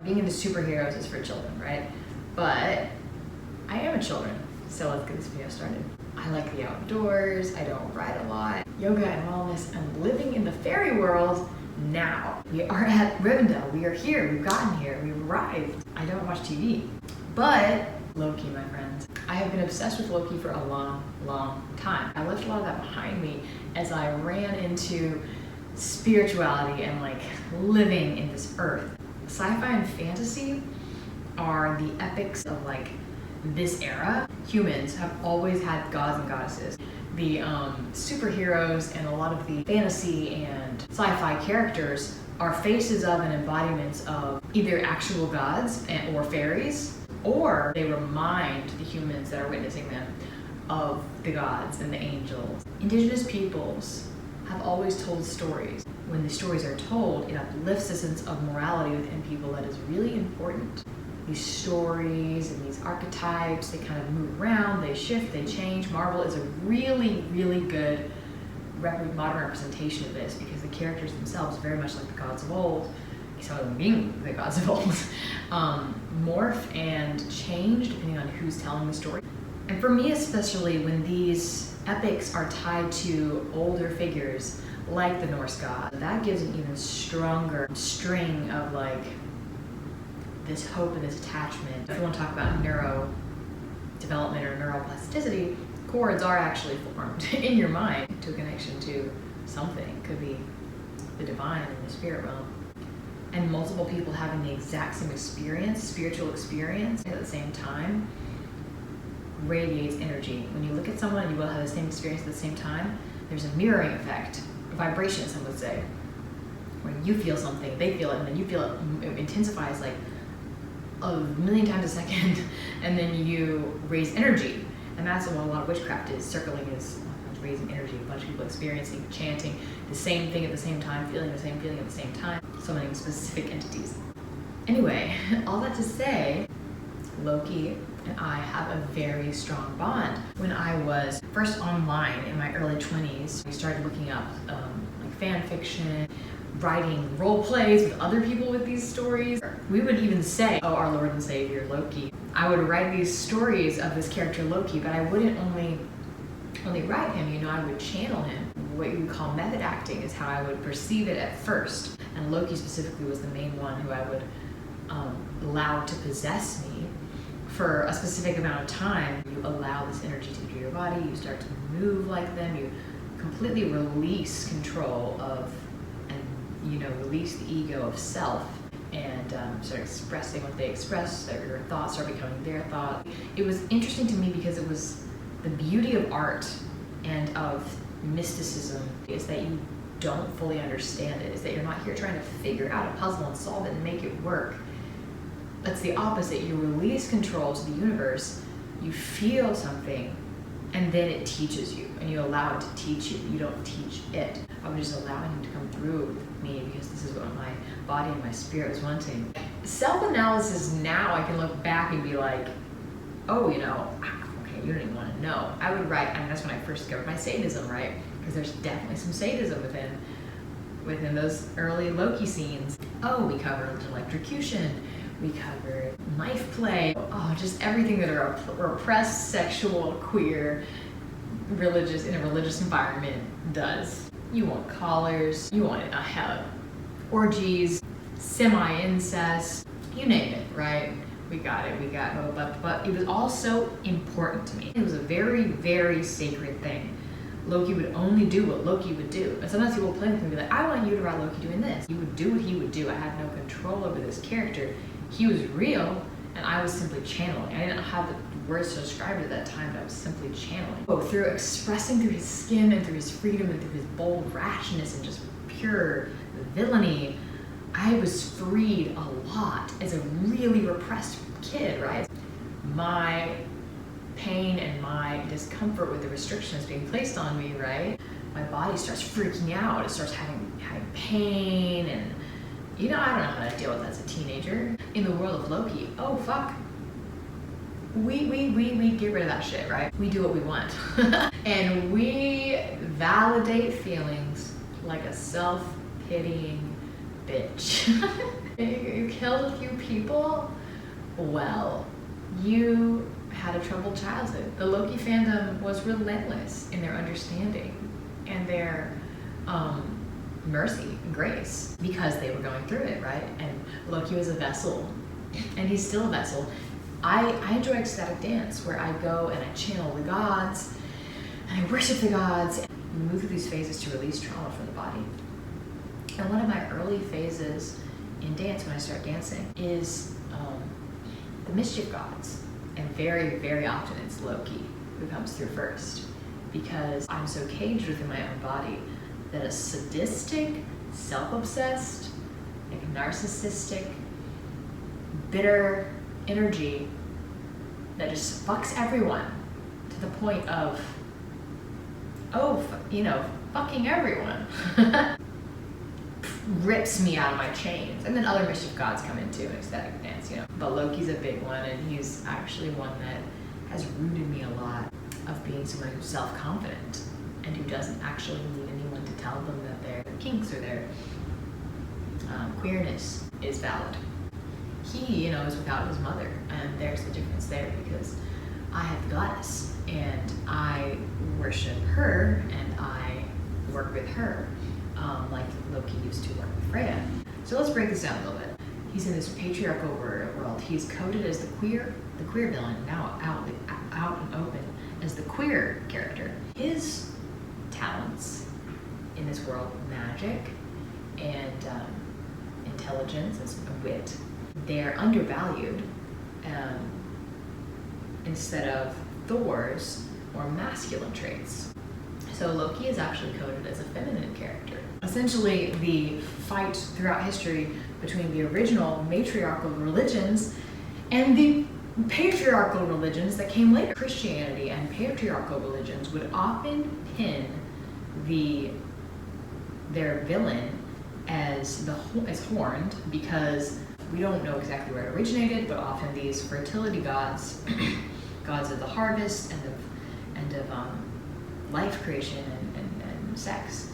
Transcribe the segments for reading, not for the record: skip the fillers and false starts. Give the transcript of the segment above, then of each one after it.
Being into superheroes is for children, right? But I am a children, so let's get this video started. I like the outdoors, I don't ride a lot. Yoga and wellness, I'm living in the fairy world now. We are at Rivendell, we are here, we've gotten here, we've arrived. I don't watch TV, but Loki, my friends. I have been obsessed with Loki for a long, long time. I left a lot of that behind me as I ran into spirituality and like living in this earth. Sci-fi and fantasy are the epics of like this era. Humans have always had gods and goddesses. The superheroes and a lot of the fantasy and sci-fi characters are faces of and embodiments of either actual gods or fairies, or they remind the humans that are witnessing them of the gods and the angels. Indigenous peoples have always told stories. When the stories are told, it uplifts a sense of morality within people that is really important. These stories and these archetypes, they kind of move around, they shift, they change. Marvel is a really, really good modern representation of this because the characters themselves, very much like the gods of old, some of them being the gods of old, morph and change depending on who's telling the story. And for me especially, when these epics are tied to older figures like the Norse god, that gives an even stronger string of like this hope and this attachment. If you want to talk about neurodevelopment or neuroplasticity, chords are actually formed in your mind to a connection to something. It could be the divine and the spirit realm. And multiple people having the exact same experience, spiritual experience, at the same time, radiates energy. When you look at someone and you will have the same experience at the same time, there's a mirroring effect, a vibration, some would say, where you feel something, they feel it, and then you feel it intensifies like a million times a second, and then you raise energy. And that's what a lot of witchcraft is. Circling is raising energy, a bunch of people experiencing, chanting the same thing at the same time, feeling the same feeling at the same time, summoning specific entities. Anyway, all that to say, Loki and I have a very strong bond. When I was first online in my early 20s, we started looking up like fan fiction, writing role plays with other people with these stories. We would even say, oh, our Lord and Savior, Loki. I would write these stories of this character Loki, but I wouldn't only write him, you know, I would channel him. What you would call method acting is how I would perceive it at first. And Loki specifically was the main one who I would allow to possess me for a specific amount of time. You allow this energy to enter your body, you start to move like them, you completely release control of, and you know, release the ego of self, and start expressing what they express, that your thoughts are becoming their thoughts. It was interesting to me because it was the beauty of art and of mysticism is that you don't fully understand it, is that you're not here trying to figure out a puzzle and solve it and make it work. That's the opposite. You release control to the universe, you feel something, and then it teaches you, and you allow it to teach you. You don't teach it. I was just allowing him to come through with me because this is what my body and my spirit was wanting. Self-analysis now, I can look back and be like, oh, you know, okay, you don't even want to know. I would write, I mean, that's when I first discovered my sadism, right? Because there's definitely some sadism within those early Loki scenes. Oh, we covered electrocution. We covered knife play. Oh, just everything that a repressed, sexual, queer, religious, in a religious environment does. You want collars, you want orgies, semi-incest, you name it, right? We got it, but it was all so important to me. It was a very, very sacred thing. Loki would only do what Loki would do. And sometimes people would play with me and be like, I want you to write Loki doing this. He would do what he would do. I had no control over this character. He was real, and I was simply channeling. I didn't have the words to describe it at that time, but I was simply channeling. Oh, through expressing through his skin and through his freedom and through his bold rashness and just pure villainy, I was freed a lot as a really repressed kid, right? My pain and my discomfort with the restrictions being placed on me, right? My body starts freaking out. It starts having pain, and you know, I don't know how to deal with that as a teenager. In the world of Loki, oh fuck. We get rid of that shit, right? We do what we want. And we validate feelings like a self-pitying bitch. You killed a few people? Well, you had a troubled childhood. The Loki fandom was relentless in their understanding and their mercy and grace because they were going through it, right? And Loki was a vessel, and he's still a vessel. I enjoy ecstatic dance, where I go and I channel the gods, and I worship the gods, and we move through these phases to release trauma from the body. And one of my early phases in dance, when I start dancing, is the mischief gods. And very, very often it's Loki who comes through first, because I'm so caged within my own body that a sadistic, self-obsessed, like narcissistic, bitter energy that just fucks everyone to the point of, fucking everyone, rips me out of my chains. And then other mischief gods come into an ecstatic dance, But Loki's a big one, and he's actually one that has rooted me a lot of being someone who's self-confident and who doesn't actually need anyone to tell them that their kinks or their queerness is valid. He, is without his mother, and there's the difference there, because I have the goddess, and I worship her, and I work with her, like Loki used to work with Freya. So let's break this down a little bit. He's in this patriarchal world. He's coded as the queer villain, now out and open as the queer character. His talents in this world, magic and intelligence and wit, they're undervalued instead of Thor's more masculine traits. So Loki is actually coded as a feminine character. Essentially, the fight throughout history between the original matriarchal religions and the patriarchal religions that came later. Christianity and patriarchal religions would often pin their villain as horned, because we don't know exactly where it originated, but often these fertility gods, gods of the harvest and of life creation and sex,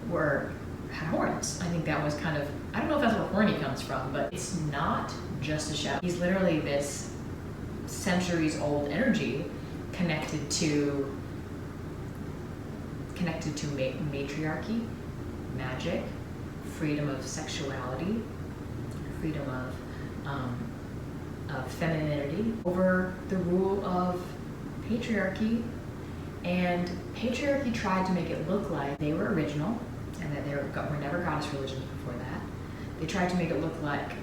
had horns. I think that was kind of, I don't know if that's where horny comes from, but it's not just a show. He's literally this centuries old energy connected to matriarchy, magic, freedom of sexuality, freedom of femininity over the rule of patriarchy. And patriarchy tried to make it look like they were original and that there were never goddess religions before that. They tried to make it look like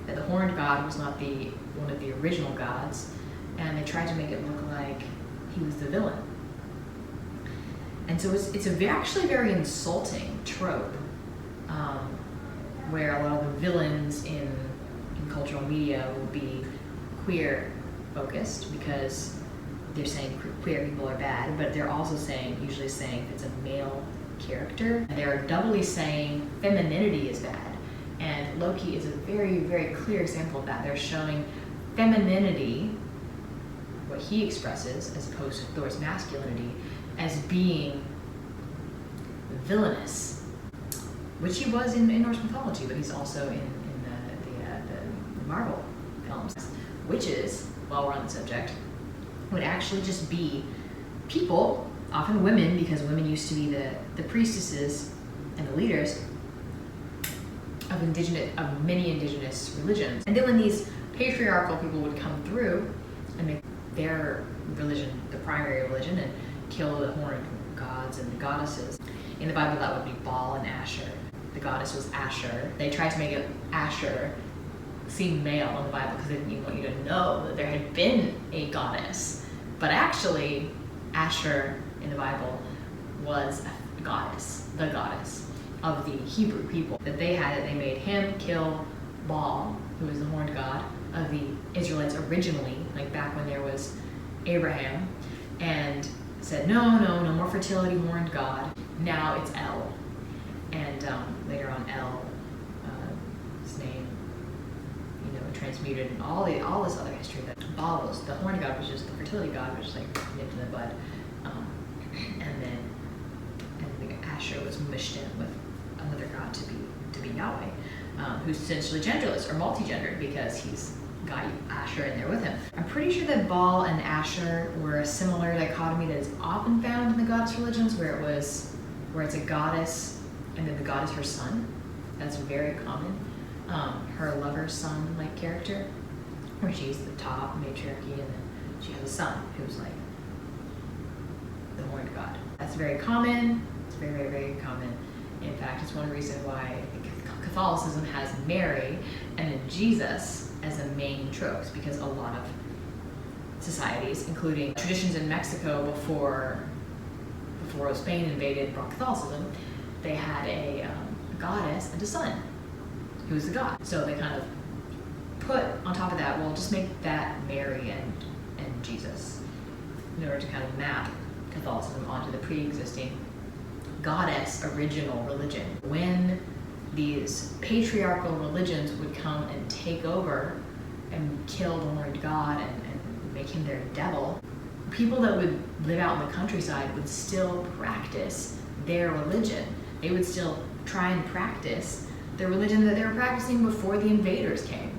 that the horned god was not one of the original gods, and they tried to make it look like he was the villain. And so it's actually very insulting trope, where a lot of the villains in cultural media will be queer focused, because they're saying queer people are bad, but they're also usually saying it's a male character. And they're doubly saying femininity is bad. And Loki is a very, very clear example of that. They're showing femininity, what he expresses, as opposed to Thor's masculinity, as being villainous, which he was in Norse mythology, but he's also in the Marvel films. Witches, while we're on the subject, would actually just be people, often women, because women used to be the priestesses and the leaders of many indigenous religions. And then when these patriarchal people would come through and make their religion the primary religion and kill the horned gods and the goddesses, in the Bible that would be Baal and Asher. The goddess was Asher. They tried to make it Asher seem male in the Bible because they didn't even want you to know that there had been a goddess. But actually, Asher in the Bible was a goddess, the goddess of the Hebrew people. That they made him kill Baal, who was the horned god of the Israelites originally, like back when there was Abraham, and said, no more fertility, horned god. Now it's El. And later on, El, his name, transmuted, and all this other history that Baal was, the horned god was just the fertility god, which is like nipped in the bud. And then Asher was mushed in with another god to be to be Yahweh, who's essentially genderless or multi-gendered because he's got Asher in there with him. I'm pretty sure that Baal and Asher were a similar dichotomy that is often found in the goddess religions, where it's a goddess and then the god is her son. That's very common. Her lover's son like character, where she's the top matriarchy and then she has a son who's like the horned god. That's very common. It's very, very, very common. In fact, it's one reason why Catholicism has Mary and then Jesus as the main tropes, because a lot of societies, including traditions in Mexico before Spain invaded brought Catholicism, they had a goddess and a son who was the god. So they kind of put on top of that, well, just make that Mary and Jesus in order to kind of map Catholicism onto the pre-existing goddess original religion. When these patriarchal religions would come and take over and kill the Lord God and make him their devil, people that would live out in the countryside would still practice their religion. They would still try and practice the religion that they were practicing before the invaders came.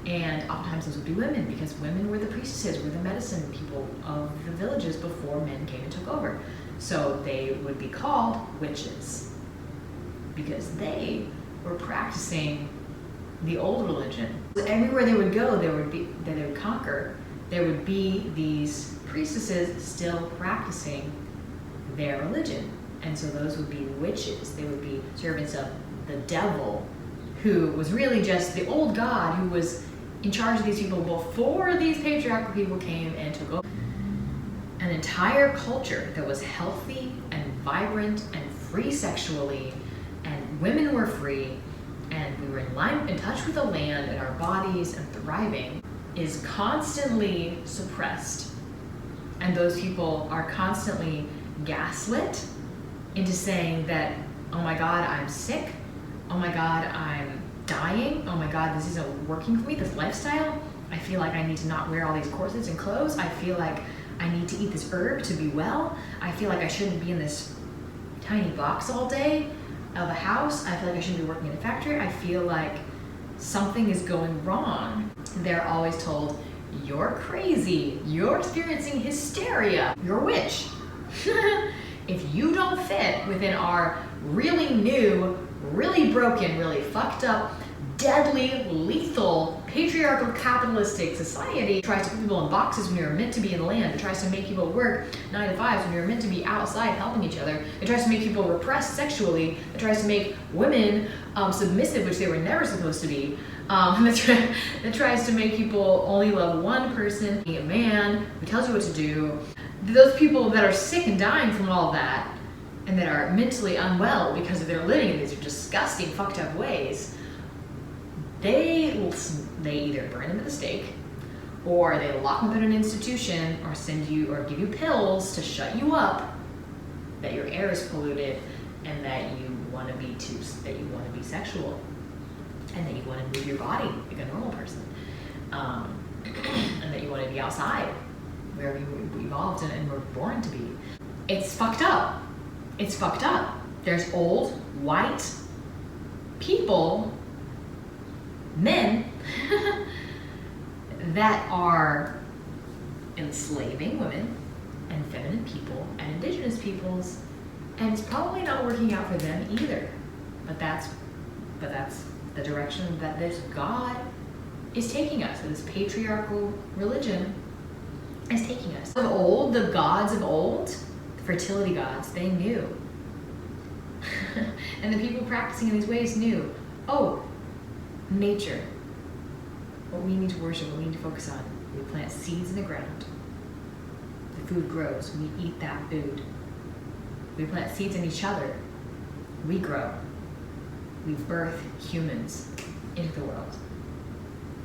And oftentimes those would be women, because women were the priestesses, were the medicine people of the villages before men came and took over. So they would be called witches, because they were practicing the old religion. Everywhere they would go, that they would conquer, there would be these priestesses still practicing their religion. And so those would be witches. They would be servants of the devil, who was really just the old god who was in charge of these people before these patriarchal people came and took over. An entire culture that was healthy and vibrant and free sexually, and women were free, and we were in touch with the land and our bodies and thriving, is constantly suppressed. And those people are constantly gaslit into saying that, oh my God, I'm sick. Oh my God, I'm dying. Oh my God, this isn't working for me, this lifestyle. I feel like I need to not wear all these corsets and clothes. I feel like I need to eat this herb to be well. I feel like I shouldn't be in this tiny box all day of a house. I feel like I shouldn't be working in a factory. I feel like something is going wrong. They're always told, you're crazy. You're experiencing hysteria. You're a witch. If you don't fit within our really new, really broken, really fucked up, deadly, lethal, patriarchal, capitalistic society, it tries to put people in boxes when you're meant to be in land. It tries to make people work 9 to 5s when you're meant to be outside helping each other. It tries to make people repressed sexually. It tries to make women submissive, which they were never supposed to be. It tries to make people only love one person, being a man who tells you what to do. Those people that are sick and dying from all that, and that are mentally unwell because of their living in these disgusting, fucked up ways, they either burn them at the stake, or they lock them in an institution, or send you, or give you pills to shut you up, that your air is polluted, and that you want to be sexual, and that you want to move your body like a normal person, and that you want to be outside, wherever you evolved and were born to be. It's fucked up. It's fucked up. There's old, white people, men, that are enslaving women and feminine people and indigenous peoples, and it's probably not working out for them either. But that's the direction that this God is taking us, this patriarchal religion is taking us. Of old, the gods of old, the fertility gods, they knew. And the people practicing in these ways knew, oh, nature, what we need to worship, what we need to focus on. We plant seeds in the ground. The food grows. We eat that food. We plant seeds in each other. We grow. We birth humans into the world.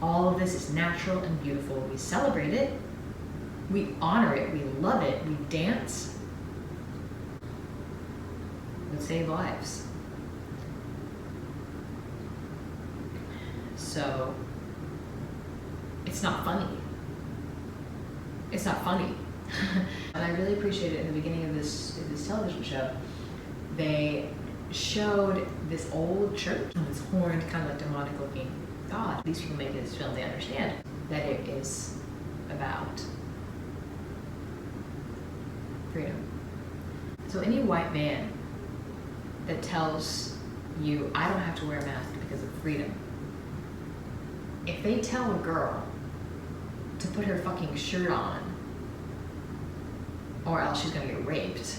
All of this is natural and beautiful. We celebrate it. We honor it. We love it. We dance. We save lives. So it's not funny. It's not funny. And I really appreciate it in the beginning of this television show. They showed this old church, this horned, kind of like demonic looking god. These people making this film, they understand that it is about freedom. So any white man that tells you, I don't have to wear a mask because of freedom, if they tell a girl to put her fucking shirt on or else she's gonna get raped,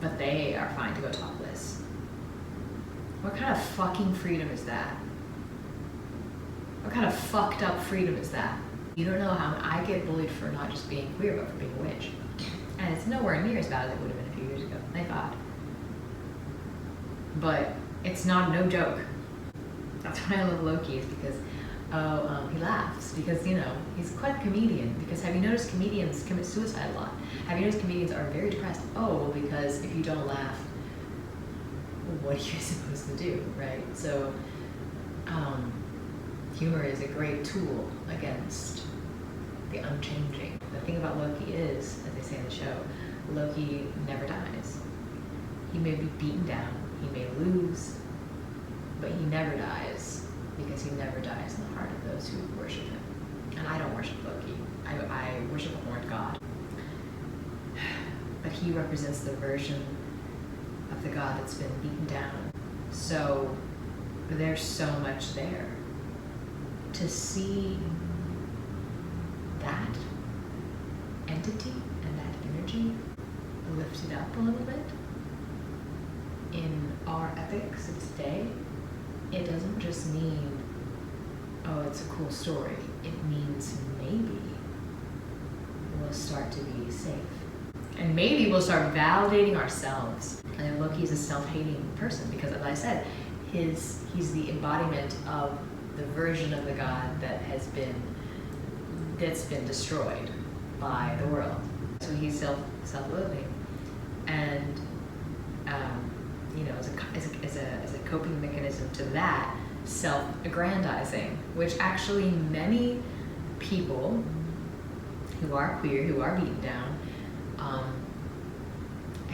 but they are fine to go topless, what kind of fucking freedom is that? What kind of fucked up freedom is that? You don't know how I get bullied for not just being queer, but for being a witch. And it's nowhere near as bad as it would have been a few years ago, thank God. But it's no joke. That's why I love Loki, is because he laughs, because, you know, he's quite a comedian. Because have you noticed comedians commit suicide a lot? Have you noticed comedians are very depressed? Oh, well, because if you don't laugh, what are you supposed to do, right? So, humor is a great tool against the unchanging. The thing about Loki is, as they say in the show, Loki never dies. He may be beaten down, he may lose, but he never dies, because he never dies in the heart of those who worship him. And I don't worship Loki. I worship a horned god. But he represents the version of the god that's been beaten down. So there's so much there. To see that entity and that energy lifted up a little bit in our epics of today, it doesn't just mean, oh, it's a cool story. It means maybe we'll start to be safe. And maybe we'll start validating ourselves. And Loki is a self-hating person because, as I said, he's the embodiment of the version of the god that's been destroyed by the world. So he's self-loathing, and you know, as a coping mechanism to that, self-aggrandizing, which actually many people who are queer, who are beaten down,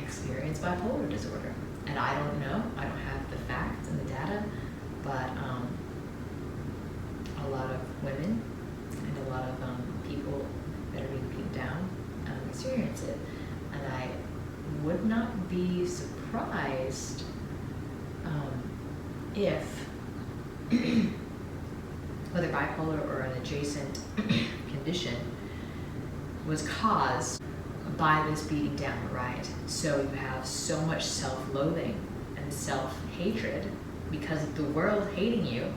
experience bipolar disorder. And I don't know, I don't have the facts and the data, but a lot of women and a lot of people that are being beaten down experience it. And I would not be surprised if whether bipolar or an adjacent condition was caused by this beating down, right? So you have so much self-loathing and self-hatred because of the world hating you,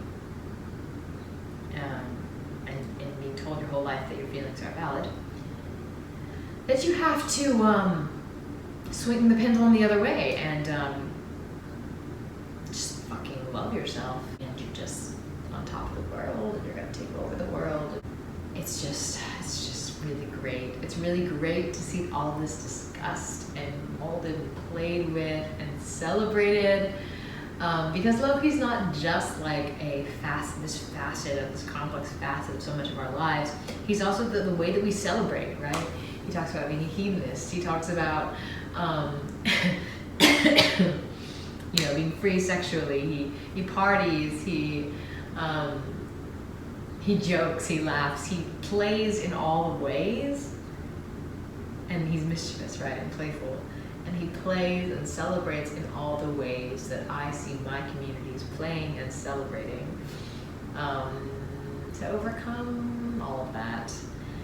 and being told your whole life that your feelings are valid, that you have to swing the pendulum the other way and just fucking love yourself, and you're just on top of the world and you're gonna take over the world. It's just really great. It's really great to see all this discussed and molded and played with and celebrated, because Loki's not just like this facet of this complex facet of so much of our lives. He's also the way that we celebrate, right? He talks about being a hedonist. He talks about you know, being free sexually. He parties. He jokes, he laughs, he plays in all the ways, and he's mischievous, right, and playful. And he plays and celebrates in all the ways that I see my communities playing and celebrating, to overcome all of that.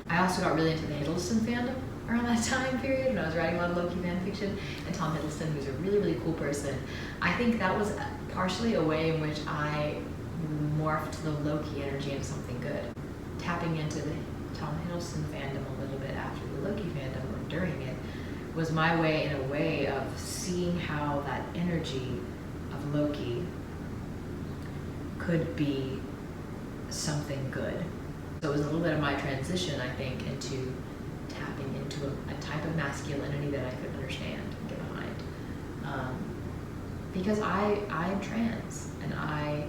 I also got really into the Hiddleston fandom around that time period when I was writing a lot of Loki fan fiction, and Tom Hiddleston, who's a really, really cool person. I think that was partially a way in which I morphed the Loki energy into something good. Tapping into the Tom Hiddleston fandom a little bit after the Loki fandom, or during it, was my way, in a way, of seeing how that energy of Loki could be something good. So it was a little bit of my transition, I think, into tapping into a type of masculinity that I could understand and get behind. Because I am trans, and I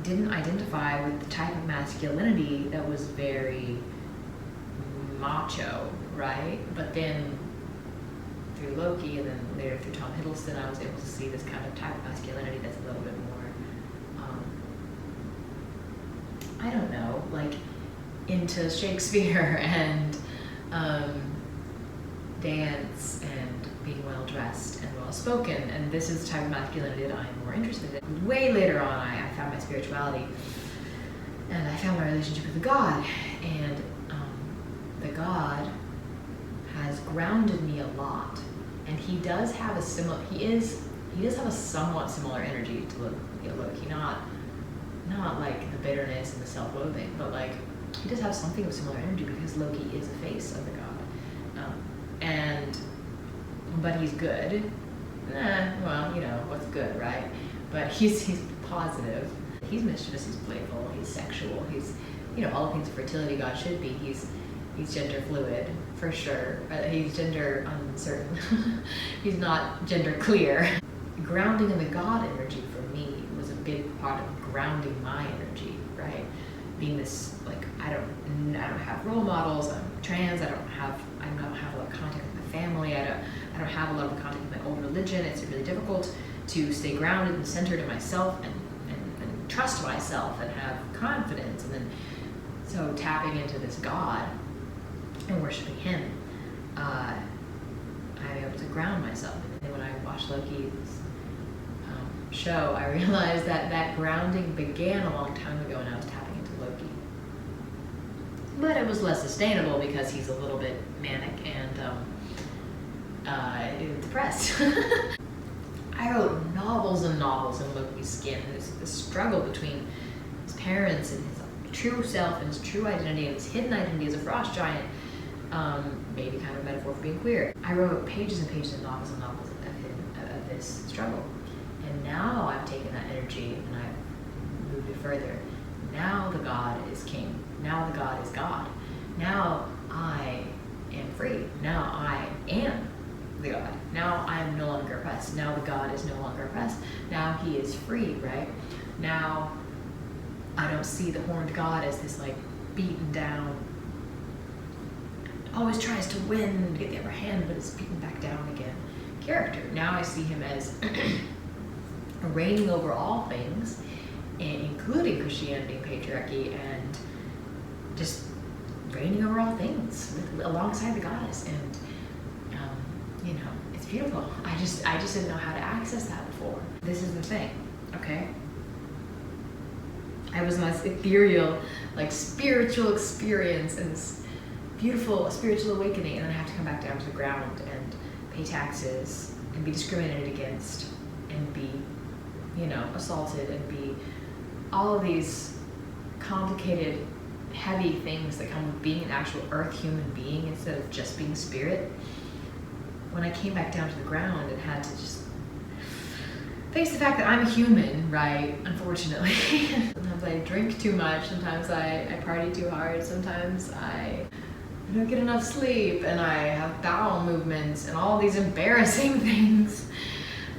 didn't identify with the type of masculinity that was very macho, right? But then through Loki and then later through Tom Hiddleston, I was able to see this kind of type of masculinity that's a little bit more, I don't know, like into Shakespeare and dance and being well dressed and well spoken. And this is the type of masculinity that I'm more interested in. Way later on, I found my spirituality and I found my relationship with God. And the God has grounded me a lot. And he does have a similar, he does have a somewhat similar energy to Loki, not like the bitterness and the self-loathing, but like he does have something of similar energy because Loki is the face of the god. But he's good. Well, you know, what's good, right? But he's positive. He's mischievous, he's playful, he's sexual, he's, you know, all the things a fertility god should be. He's gender fluid, for sure. He's gender uncertain. He's not gender clear. Grounding in the God energy for me was a big part of grounding my energy, right? Being this, like, I don't have role models, I'm trans, I don't have a lot of contact with my family, I don't have a lot of contact with my old religion. It's really difficult to stay grounded and centered in myself and trust myself and have confidence. And then, so tapping into this God and worshiping him, I'm able to ground myself. And when I watched Loki's show, I realized that grounding began a long time ago when I was tapping into Loki. But it was less sustainable because he's a little bit manic and depressed. I wrote novels and novels in Loki's skin. This struggle between his parents and his true self and his true identity and his hidden identity as a frost giant, maybe kind of a metaphor for being queer. I wrote pages and pages of novels and novels of this struggle. And now I've taken that energy and I've moved it further. Now the God is king. Now the God is God. Now I am free. Now I am the God. Now I am no longer oppressed. Now the God is no longer oppressed. Now he is free, right? Now I don't see the horned God as this like beaten down, always tries to win and get the upper hand, but is beaten back down again character. Now I see him as reigning over all things, including Christianity and patriarchy, and just reigning over all things alongside the goddess. And you know, it's beautiful. I just didn't know how to access that before. This is the thing, okay? I was on this ethereal, like spiritual experience and this beautiful spiritual awakening, and then I have to come back down to the ground and pay taxes and be discriminated against and be, you know, assaulted and be all of these complicated, heavy things that come with being an actual earth human being instead of just being spirit. When I came back down to the ground and had to just face the fact that I'm a human, right? Unfortunately. Sometimes I drink too much, sometimes I party too hard, sometimes I don't get enough sleep, and I have bowel movements and all these embarrassing things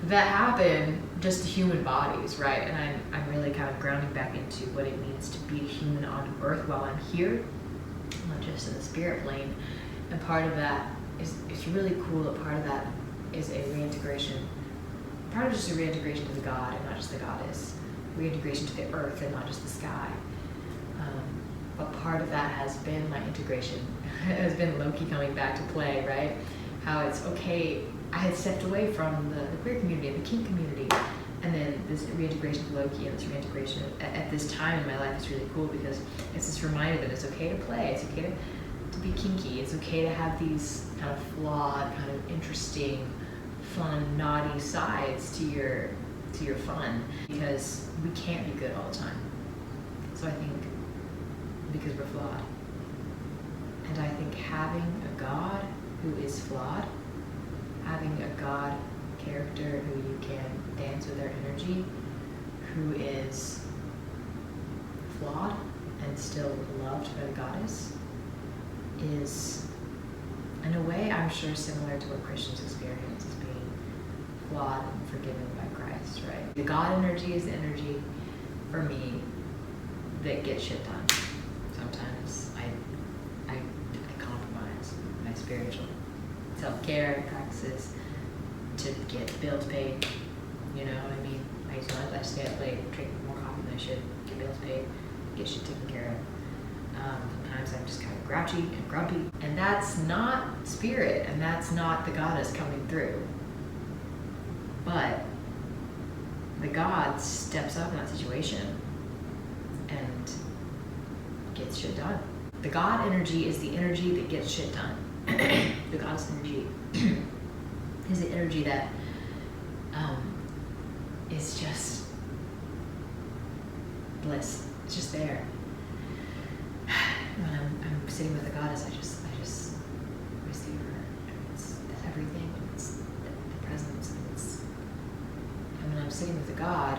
that happen just to human bodies, right? And I'm really kind of grounding back into what it means to be a human on earth while I'm here, not just in the spirit plane. And part of that is, it's really cool that part of that is a reintegration. Part of just a reintegration to the God and not just the goddess. Reintegration to the earth and not just the sky. But part of that has been my integration. It has been Loki coming back to play, right? How it's okay. I had stepped away from the queer community and the kink community, and then this reintegration to Loki and this reintegration at this time in my life is really cool because it's this reminder that it's okay to play, it's okay to be kinky, it's okay to have these kind of flawed, kind of interesting, fun, naughty sides to your fun, because we can't be good all the time. So I think because we're flawed. And I think having a God who is flawed, having a God character who you can dance with their energy, who is flawed and still loved by the goddess, is, in a way, I'm sure similar to what Christians experience as being flawed and forgiven by Christ, right? The God energy is the energy, for me, that gets shit done. Sometimes I compromise my spiritual self-care practices to get bills paid. You know what I mean? I stay up late, drink more coffee than I should, get bills paid, get shit taken care of. Sometimes I'm just kind of grouchy and grumpy. And that's not spirit, and that's not the goddess coming through. But the god steps up in that situation and gets shit done. The god energy is the energy that gets shit done. The goddess energy is the energy that is just bliss. It's just there. When I'm sitting with the goddess, I just receive her. It's everything. It's the presence. And when I'm sitting with the god,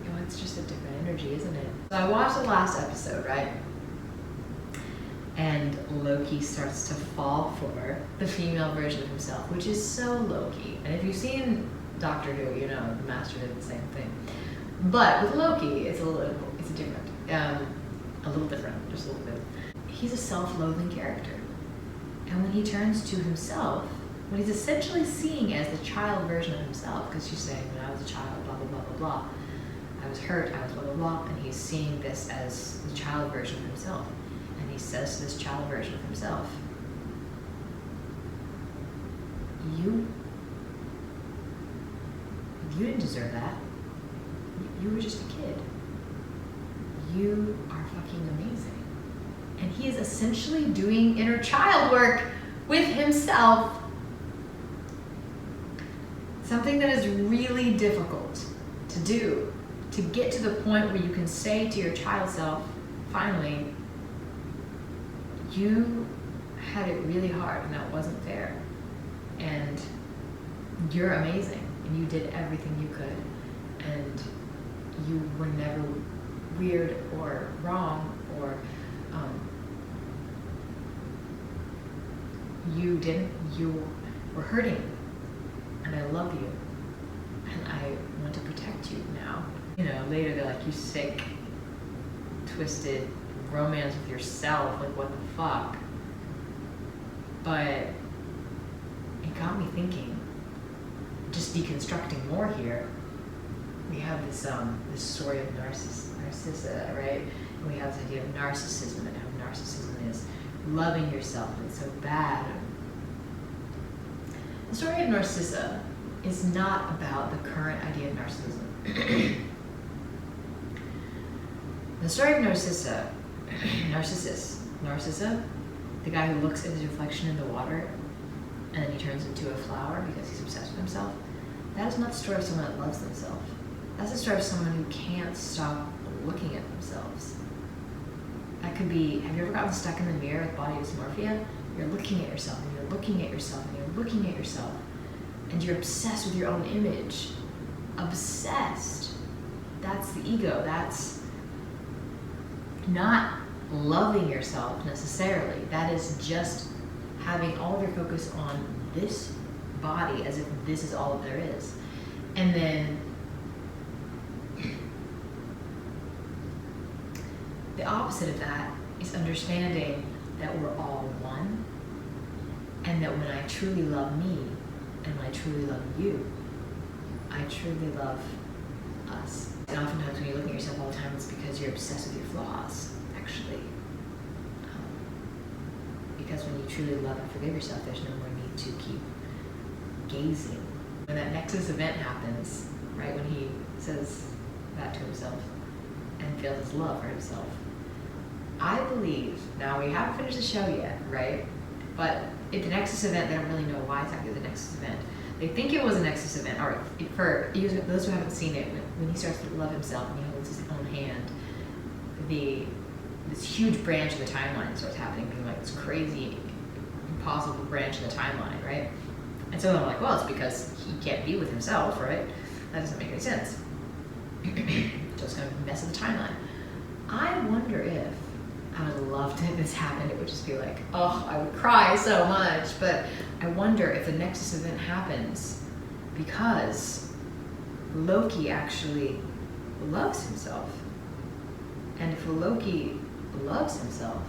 you know, it's just a different energy, isn't it? So I watched the last episode, right? And Loki starts to fall for the female version of himself, which is so Loki. And if you've seen Doctor Who, you know the Master did the same thing. But with Loki, it's different. A little different, just a little bit. He's a self-loathing character. And when he turns to himself, what he's essentially seeing as the child version of himself, because she's saying, when I was a child, blah, blah, blah, blah, blah. I was hurt, I was blah, blah, blah. And he's seeing this as the child version of himself. And he says to this child version of himself, you didn't deserve that. You were just a kid. You are fucking amazing. And he is essentially doing inner child work with himself. Something that is really difficult to do, to get to the point where you can say to your child self, finally, you had it really hard and that wasn't fair. And you're amazing and you did everything you could. And you were never weird or wrong or you were hurting, and I love you and I want to protect you now. You know, later they're like, you sick, twisted romance with yourself, like what the fuck? But it got me thinking, just deconstructing more here. We have this story of Narcissa, right? And we have this idea of narcissism and how narcissism is loving yourself and it's so bad. The story of Narcissa is not about the current idea of narcissism. The story of Narcissa, the guy who looks at his reflection in the water and then he turns into a flower because he's obsessed with himself, that is not the story of someone that loves themselves. That's the story of someone who can't stop looking at themselves. That could be, have you ever gotten stuck in the mirror with body dysmorphia? You're looking at yourself, and you're looking at yourself, and you're looking at yourself, and you're obsessed with your own image. Obsessed. That's the ego. That's not loving yourself necessarily. That is just having all of your focus on this body as if this is all that there is. And then the opposite of that is understanding that we're all one, and that when I truly love me and when I truly love you, I truly love us. And oftentimes when you're looking at yourself all the time, it's because you're obsessed with your flaws, actually. Because when you truly love and forgive yourself, there's no more need to keep gazing. When that Nexus event happens, right, when he says that to himself and feels his love for himself, I believe, now we haven't finished the show yet, right? But at the Nexus event, they don't really know why exactly the Nexus event. They think it was a Nexus event, or for those who haven't seen it, when he starts to love himself and he holds his own hand, this huge branch of the timeline starts happening, being like this crazy, impossible branch of the timeline, right? And so I'm like, well, it's because he can't be with himself, right? That doesn't make any sense. So it's going to mess with the timeline. I wonder if, I would love to have this happen, it would just be like, oh, I would cry so much, but I wonder if the Nexus event happens because Loki actually loves himself. And if Loki loves himself,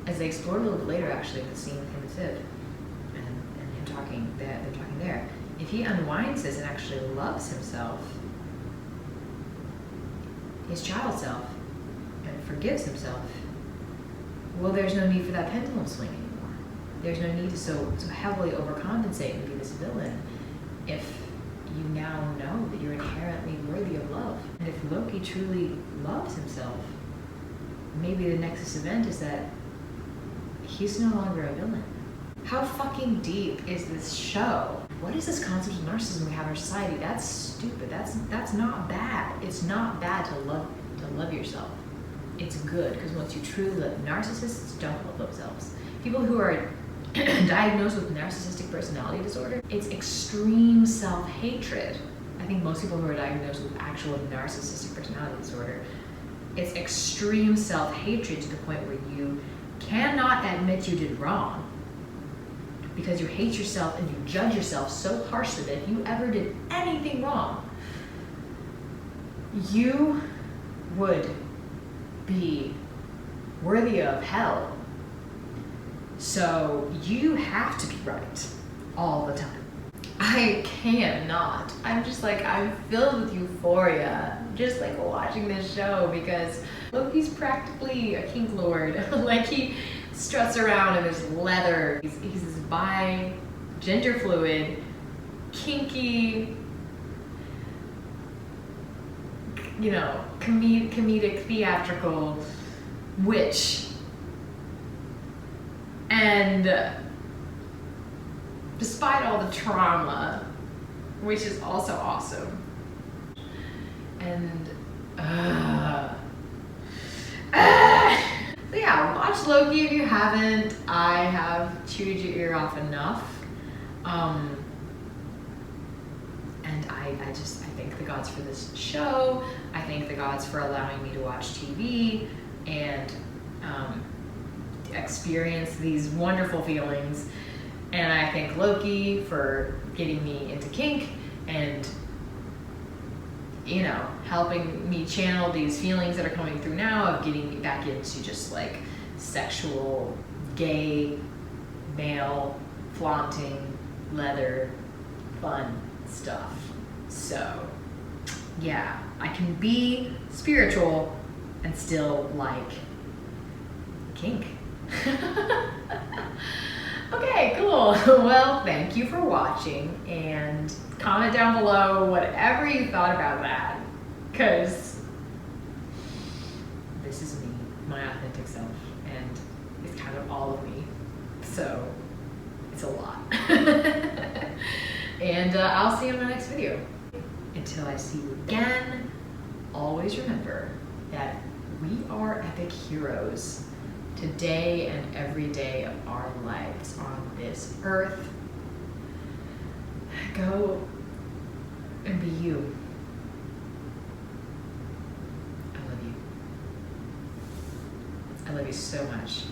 as they explore a little bit later, actually, the scene with him and Civ, and him talking, they're talking there. If he unwinds this and actually loves himself, his child self, and forgives himself, well, there's no need for that pendulum swing anymore. There's no need to so heavily overcompensate and be this villain if you now know that you're inherently worthy of love. And if Loki truly loves himself, maybe the Nexus Event is that he's no longer a villain. How fucking deep is this show? What is this concept of narcissism we have in our society? That's stupid. That's not bad. It's not bad to love yourself. It's good, because once you truly love, narcissists don't love themselves. People who are diagnosed with narcissistic personality disorder, it's extreme self-hatred. I think most people who are diagnosed with actual narcissistic personality disorder, it's extreme self-hatred to the point where you cannot admit you did wrong because you hate yourself and you judge yourself so harshly that if you ever did anything wrong, you would be worthy of hell. So you have to be right all the time. I cannot. I'm just like, I'm filled with euphoria just like watching this show, because Loki's practically a kink lord. Like, he struts around in his leather. He's this bi, gender fluid, kinky, you know, comedic, theatrical witch. And despite all the trauma, which is also awesome. And so yeah, watch Loki if you haven't. I have chewed your ear off enough. And I thank the gods for this show. I thank the gods for allowing me to watch TV and experience these wonderful feelings. And I thank Loki for getting me into kink and, you know, helping me channel these feelings that are coming through now of getting me back into just like sexual, gay, male, flaunting, leather, fun stuff. So, yeah, I can be spiritual and still like kink. Okay, cool. Well, thank you for watching, and comment down below whatever you thought about that, because this is me, my authentic self, and it's kind of all of me, so it's a lot. And I'll see you in my next video. Until I see you again, always remember that we are epic heroes today and every day of our lives on this earth. Go and be you. I love you. I love you so much.